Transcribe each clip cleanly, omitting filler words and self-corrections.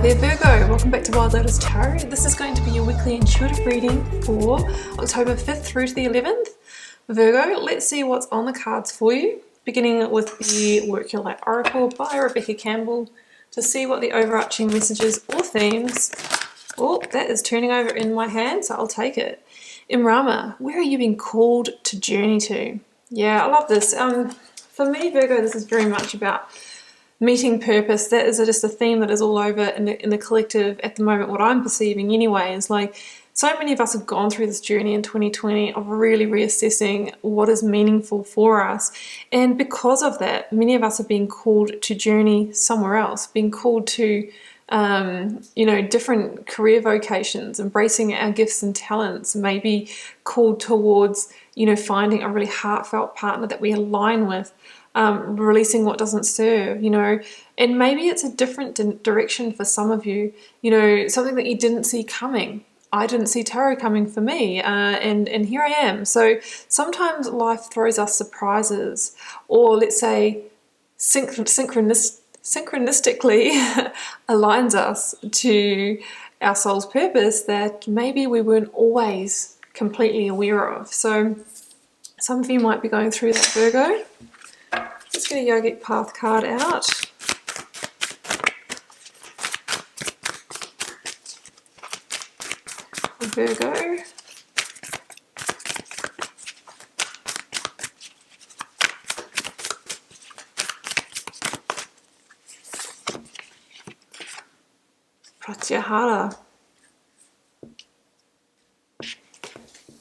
there Virgo, welcome back to Wild Lotus Tarot. This is going to be your weekly intuitive reading for October 5th through to the 11th. Virgo, let's see what's on the cards for you, beginning with the Work Your Light Oracle by Rebecca Campbell to see what the overarching messages or themes. Oh, that is turning over in my hand, so I'll take it. Imrama, where are you being called to journey to? Yeah, I love this. For me, Virgo, this is very much about meeting purpose. That is just a theme that is all over in the collective at the moment. What I'm perceiving anyway is like so many of us have gone through this journey in 2020 of really reassessing what is meaningful for us, and because of that many of us are being called to journey somewhere else, being called to different career vocations, embracing our gifts and talents, maybe called towards finding a really heartfelt partner that we align with, releasing what doesn't serve, and maybe it's a different direction for some of you, something that you didn't see coming. I didn't see tarot coming for me, and here I am. So sometimes life throws us surprises, or let's say synchronistically aligns us to our soul's purpose that maybe we weren't always completely aware of. So some of you might be going through that, Virgo. Let's get a Yogic Path card out. Virgo. Pratyahara.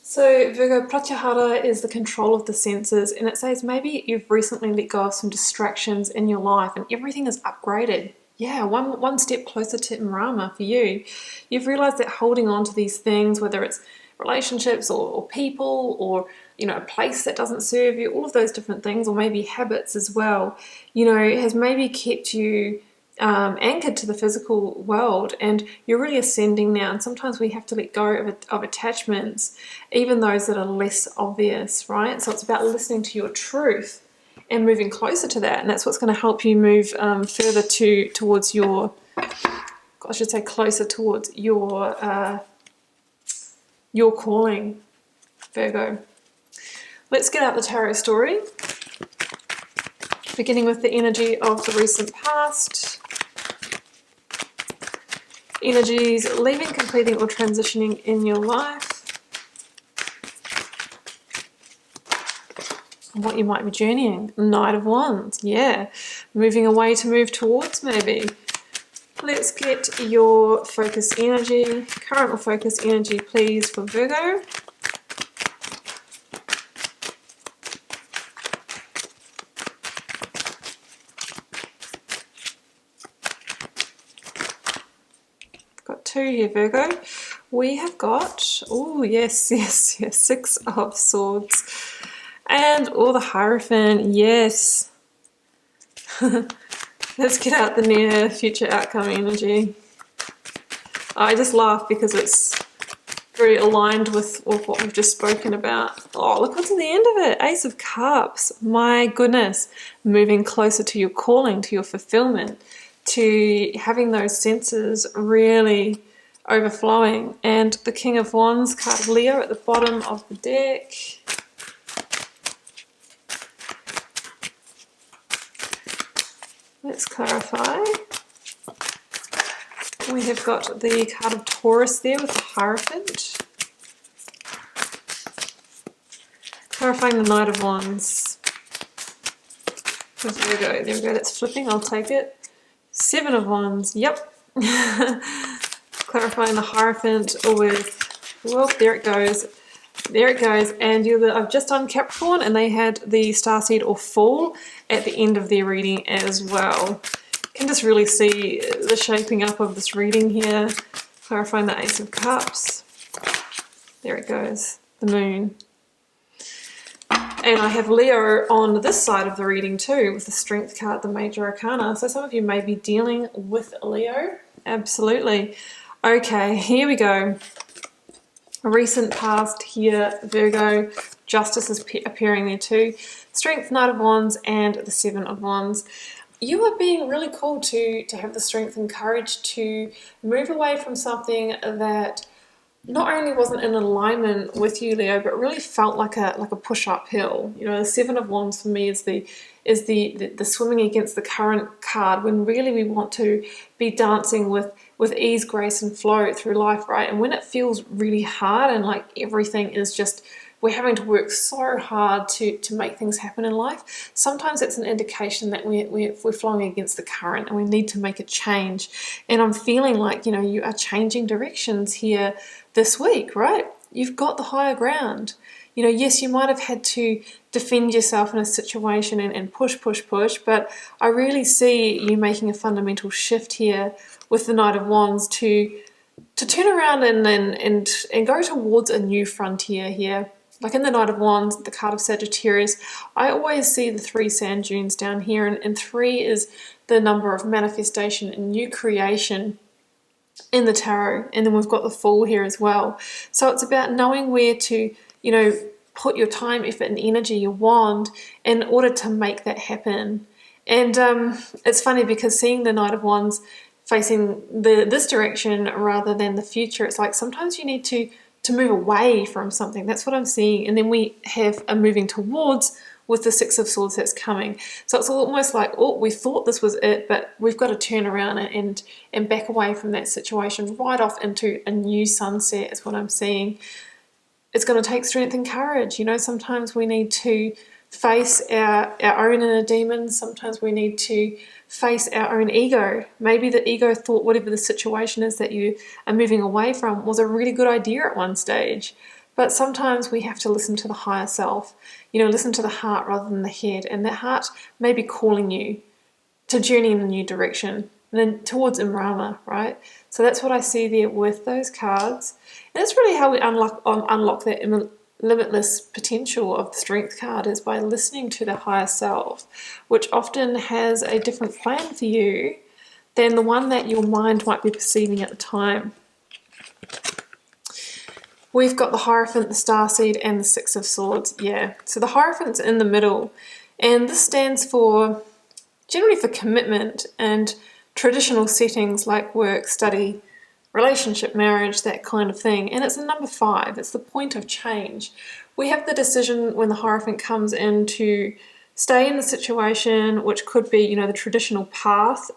So Virgo, Pratyahara is the control of the senses, and it says maybe you've recently let go of some distractions in your life and everything is upgraded. Yeah, one step closer to Imrama for you. You've realized that holding on to these things, whether it's relationships or people or a place that doesn't serve you, all of those different things, or maybe habits as well, has maybe kept you anchored to the physical world, and you're really ascending now. And sometimes we have to let go of attachments, even those that are less obvious, right? So it's about listening to your truth and moving closer to that, and that's what's going to help you move further towards your, I should say, closer towards your calling, Virgo. Let's get out the tarot story, beginning with the energy of the recent past. Energies leaving, completing, or transitioning in your life. What you might be journeying. Knight of Wands, yeah. Moving away to move towards, maybe. Let's get your focus energy, current or focus energy, please, for Virgo. Got two here, Virgo. We have got, oh yes, Six of Swords. And all the Hierophant, yes. Let's get out the near future outcome energy. I just laugh because it's very aligned with what we've just spoken about. Oh, look what's at the end of it. Ace of Cups. My goodness. Moving closer to your calling, to your fulfillment, to having those senses really overflowing. And the King of Wands, card of Leo at the bottom of the deck. Let's clarify. We have got the card of Taurus there with the Hierophant. Clarifying the Knight of Wands. There we go, that's flipping, I'll take it. Seven of Wands, yep. Clarifying the Hierophant with, well, there it goes. There it goes, and I've just done Capricorn, and they had the starseed or Fool at the end of their reading as well. You can just really see the shaping up of this reading here. Clarifying the Ace of Cups. There it goes, the Moon. And I have Leo on this side of the reading too, with the Strength card, the Major Arcana. So some of you may be dealing with Leo. Absolutely. Okay, here we go. Recent past here, Virgo. Justice is appearing there too. Strength, Knight of Wands, and the Seven of Wands. you are being really called to have the strength and courage to move away from something that not only wasn't in alignment with you, Leo, but really felt like a push uphill. You know, the Seven of Wands for me is the swimming against the current card, when really we want to be dancing with ease, grace, and flow through life, right? And when it feels really hard and like everything is just, we're having to work so hard to make things happen in life, sometimes it's an indication that we're flowing against the current and we need to make a change. And I'm feeling like, you know, you are changing directions here this week, right? You've got the higher ground. You know, yes, you might have had to defend yourself in a situation and push, but I really see you making a fundamental shift here with the Knight of Wands to turn around and go towards a new frontier here. Like in the Knight of Wands, the card of Sagittarius, I always see the 3 sand dunes down here, and 3 is the number of manifestation and new creation in the tarot. And then we've got the Fool here as well. So it's about knowing where to, you know, put your time, effort, and energy, your wand, in order to make that happen. And it's funny because seeing the Knight of Wands facing this direction rather than the future, it's like sometimes you need to move away from something. That's what I'm seeing. And then we have a moving towards with the Six of Swords that's coming. So it's almost like, oh, we thought this was it, but we've got to turn around and back away from that situation, right off into a new sunset is what I'm seeing. It's going to take strength and courage. You know, sometimes we need to face our own inner demons. Sometimes we need to face our own ego. Maybe the ego thought whatever the situation is that you are moving away from was a really good idea at one stage. But sometimes we have to listen to the higher self, you know, listen to the heart rather than the head. And that heart may be calling you to journey in a new direction, and then towards Imrama, right? So that's what I see there with those cards. And that's really how we unlock that limitless potential of the Strength card, is by listening to the higher self, which often has a different plan for you than the one that your mind might be perceiving at the time. We've got the Hierophant, the Starseed, and the Six of Swords. Yeah, so the Hierophant's in the middle, and this stands for, generally for commitment and traditional settings like work, study, relationship, marriage, that kind of thing. And it's a number 5. It's the point of change. We have the decision when the Hierophant comes in to stay in the situation, which could be, you know, the traditional path,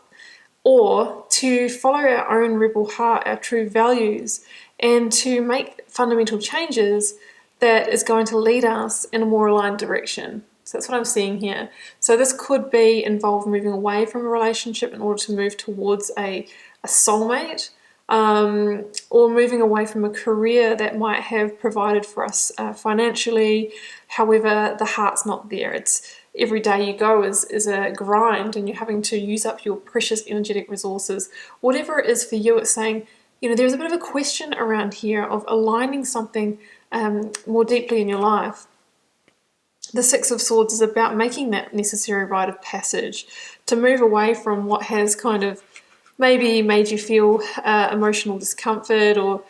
or to follow our own rebel heart, our true values, and to make fundamental changes that is going to lead us in a more aligned direction. So that's what I'm seeing here. So this could be involved moving away from a relationship in order to move towards a soulmate, or moving away from a career that might have provided for us financially. However, the heart's not there. It's every day you go is a grind, and you're having to use up your precious energetic resources. Whatever it is for you, it's saying, you know, there's a bit of a question around here of aligning something more deeply in your life. The Six of Swords is about making that necessary rite of passage to move away from what has kind of maybe made you feel emotional discomfort or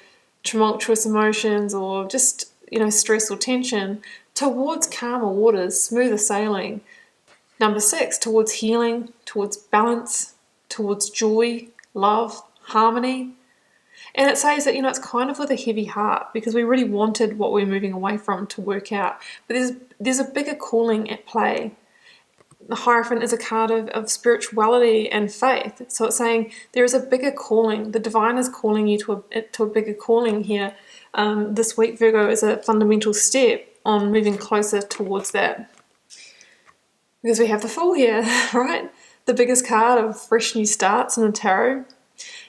tumultuous emotions, or just, you know, stress or tension, towards calmer waters, smoother sailing. Number 6, towards healing, towards balance, towards joy, love, harmony. And it says that, you know, it's kind of with a heavy heart, because we really wanted what we're moving away from to work out. But there's a bigger calling at play. The Hierophant is a card of spirituality and faith. So it's saying there is a bigger calling. The divine is calling you to a bigger calling here. This week, Virgo, is a fundamental step on moving closer towards that. Because we have the Fool here, right? The biggest card of fresh new starts in the tarot.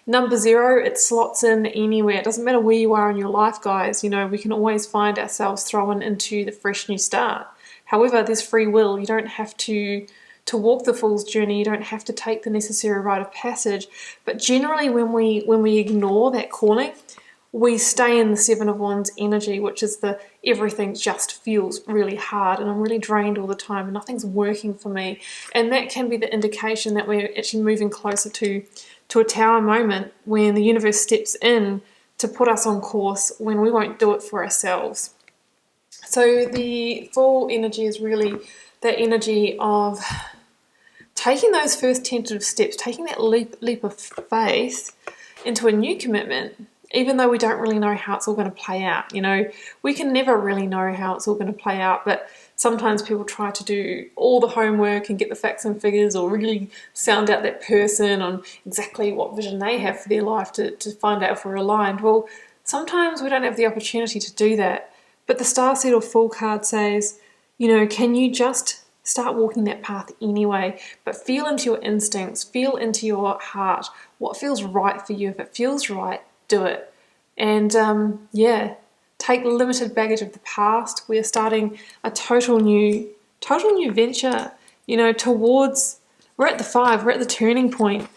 Number 0, it slots in anywhere. It doesn't matter where you are in your life, guys. You know, we can always find ourselves thrown into the fresh new start. However, there's free will. You don't have to walk the Fool's journey. You don't have to take the necessary rite of passage. But generally, when we ignore that calling, we stay in the Seven of Wands energy, which is the everything just feels really hard and I'm really drained all the time and nothing's working for me. And that can be the indication that we're actually moving closer to a tower moment, when the universe steps in to put us on course when we won't do it for ourselves. So the Fool energy is really that energy of taking those first tentative steps, taking that leap of faith into a new commitment, even though we don't really know how it's all going to play out. You know, we can never really know how it's all going to play out, but sometimes people try to do all the homework and get the facts and figures, or really sound out that person on exactly what vision they have for their life to find out if we're aligned. Well, sometimes we don't have the opportunity to do that. But the Starseed or Fool card says, you know, can you just start walking that path anyway, but feel into your instincts, feel into your heart, what feels right for you. If it feels right, do it. And yeah, take limited baggage of the past. We're starting a total new venture, you know, towards, we're at the 5, we're at the turning point,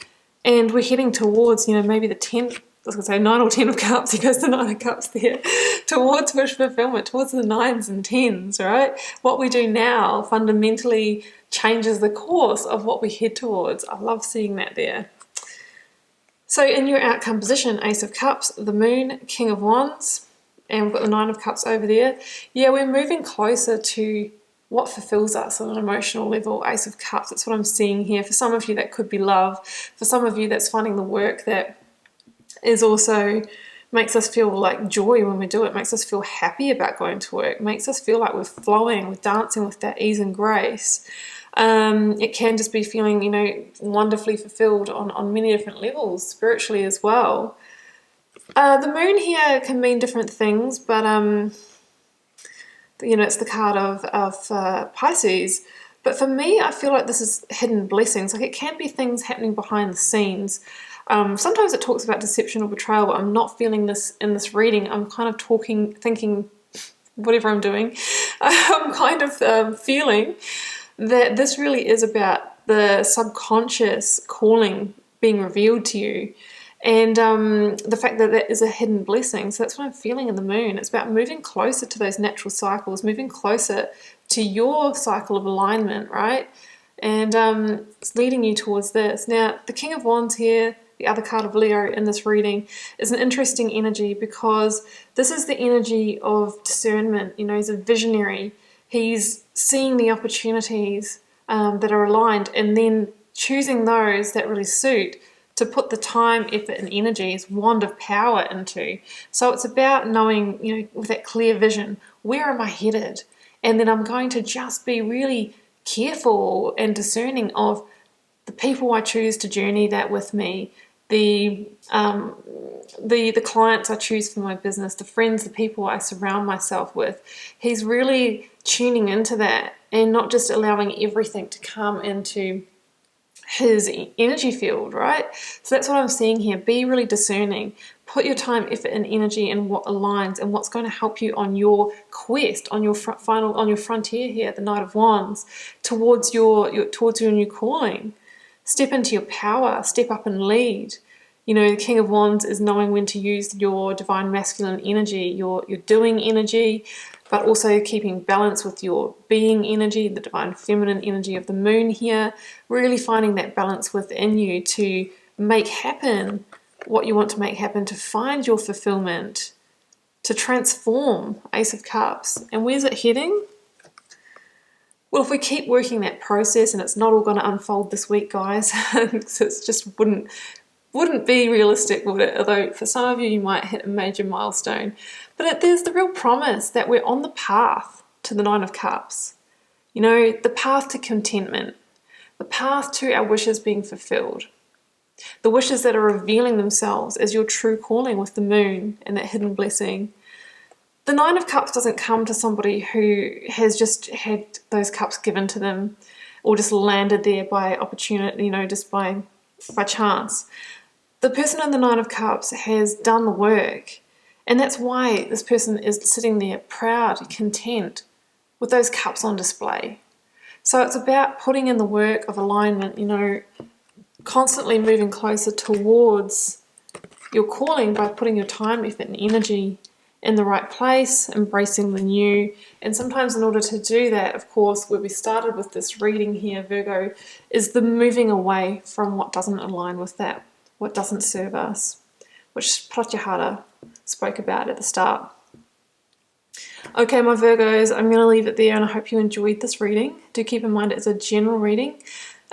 and we're heading towards, you know, maybe the 10, I was going to say 9 or 10 of cups, because the 9 of cups there, towards wish fulfillment, towards the 9s and 10s, right? What we do now fundamentally changes the course of what we head towards. I love seeing that there. So in your outcome position, Ace of Cups, the Moon, King of Wands, and we've got the 9 of Cups over there. Yeah, we're moving closer to what fulfills us on an emotional level. Ace of Cups, that's what I'm seeing here. For some of you, that could be love. For some of you, that's finding the work that is also makes us feel like joy when we do it, makes us feel happy about going to work, makes us feel like we're flowing, we're dancing with that ease and grace. It can just be feeling, you know, wonderfully fulfilled on many different levels, spiritually as well. The moon here can mean different things, but you know, it's the card of Pisces. But for me, I feel like this is hidden blessings. Like, it can be things happening behind the scenes. Sometimes it talks about deception or betrayal, but I'm not feeling this in this reading. I'm kind of thinking, whatever I'm doing, I'm kind of feeling that this really is about the subconscious calling being revealed to you, and the fact that that is a hidden blessing. So that's what I'm feeling in the moon. It's about moving closer to those natural cycles, moving closer to your cycle of alignment, right? And it's leading you towards this. Now, the King of Wands here, the other card of Leo in this reading, is an interesting energy, because this is the energy of discernment. You know, he's a visionary. He's seeing the opportunities that are aligned, and then choosing those that really suit to put the time, effort, and energy, his wand of power, into. So it's about knowing, you know, with that clear vision, where am I headed? And then I'm going to just be really careful and discerning of the people I choose to journey that with me, the clients I choose for my business, the friends, the people I surround myself with. He's really tuning into that and not just allowing everything to come into his energy field, right? So that's what I'm seeing here. Be really discerning. Put your time, effort, and energy in what aligns and what's going to help you on your quest, on your frontier here, the Knight of Wands, towards your new calling. Step into your power. Step up and lead. You know, the King of Wands is knowing when to use your divine masculine energy, your doing energy, but also keeping balance with your being energy, the divine feminine energy of the moon here. Really finding that balance within you to make happen what you want to make happen, to find your fulfillment, to transform. Ace of Cups. And where's it heading? Well, if we keep working that process, and it's not all going to unfold this week, guys, so it just wouldn't be realistic, would it? Although for some of you, you might hit a major milestone. But there's the real promise that we're on the path to the 9 of Cups. You know, the path to contentment, the path to our wishes being fulfilled, the wishes that are revealing themselves as your true calling with the moon and that hidden blessing. The 9 of Cups doesn't come to somebody who has just had those cups given to them, or just landed there by opportunity, you know, just by chance. The person in the 9 of Cups has done the work, and that's why this person is sitting there proud, content, with those cups on display. So it's about putting in the work of alignment, you know, constantly moving closer towards your calling by putting your time, effort, and energy in the right place, embracing the new. And sometimes in order to do that, of course, where we started with this reading here, Virgo, is the moving away from what doesn't align with that, what doesn't serve us, which Pratyahara spoke about at the start. Okay, my Virgos, I'm going to leave it there, and I hope you enjoyed this reading. Do keep in mind it's a general reading.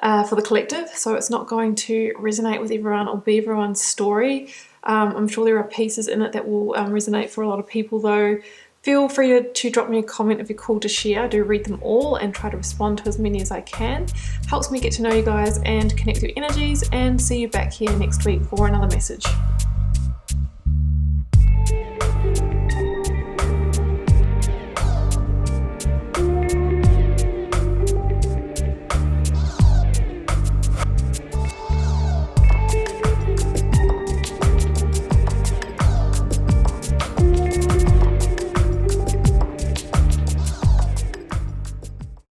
for the collective, so it's not going to resonate with everyone or be everyone's story. I'm sure there are pieces in it that will resonate for a lot of people though. Feel free to drop me a comment if you're called to share. I do read them all and try to respond to as many as I can. Helps me get to know you guys and connect through energies, and see you back here next week for another message.